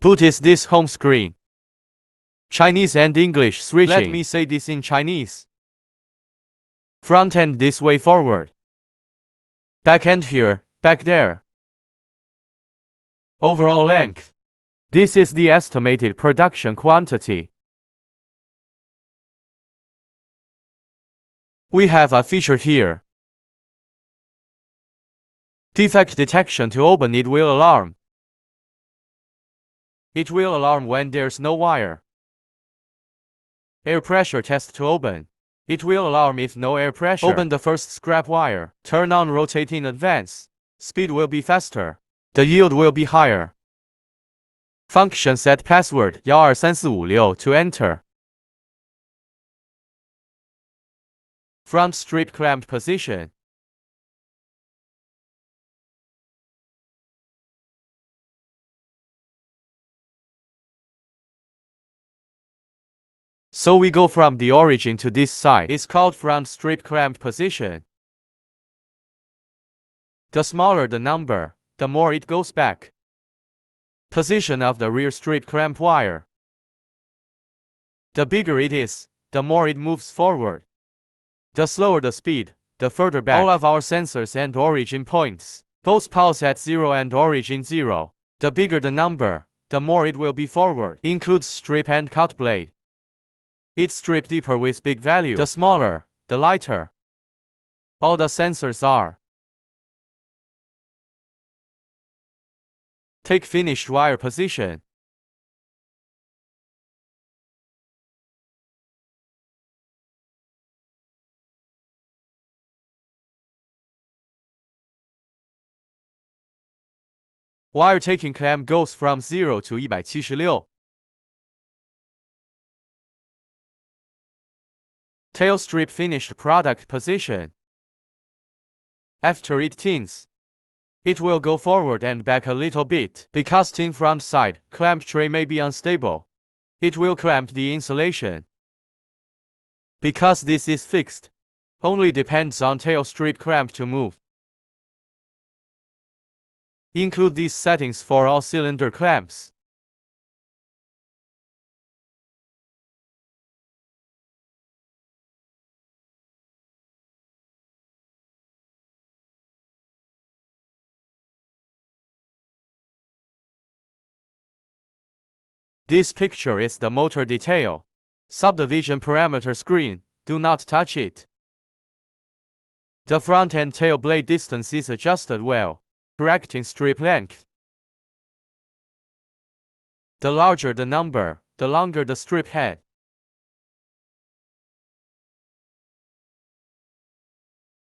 Put is this home screen. Chinese and English switching. Let me say this in Chinese. Front end this way forward. Back end here, back there. Overall length. This is the estimated production quantity. We have a feature here. Defect detection to open it will alarm. It will alarm when there's no wire. Air pressure test to open. It will alarm if no air pressure. Open the first scrap wire. Turn on rotate in advance. Speed will be faster. The yield will be higher. Function set password 123456 to enter. Front strip clamp position. So we go from the origin to this side. It's called front strip clamp position. The smaller the number, the more it goes back. Position of the rear strip clamp wire. The bigger it is, the more it moves forward. The slower the speed, the further back. All of our sensors and origin points, both pulse at 0 and origin 0. The bigger the number, the more it will be forward. Includes strip and cut blade. It's strip deeper with big value. The smaller, the lighter. All the sensors are. Take finished wire position. Wire taking clamp goes from 0 to 176. Tail strip finished product position. After it tins, it will go forward and back a little bit. Because tin front side, clamp tray may be unstable. It will clamp the insulation. Because this is fixed, only depends on tail strip clamp to move. Include these settings for all cylinder clamps. This picture is the motor detail. Subdivision parameter screen, do not touch it. The front and tail blade distance is adjusted well, correcting strip length. The larger the number, the longer the strip head.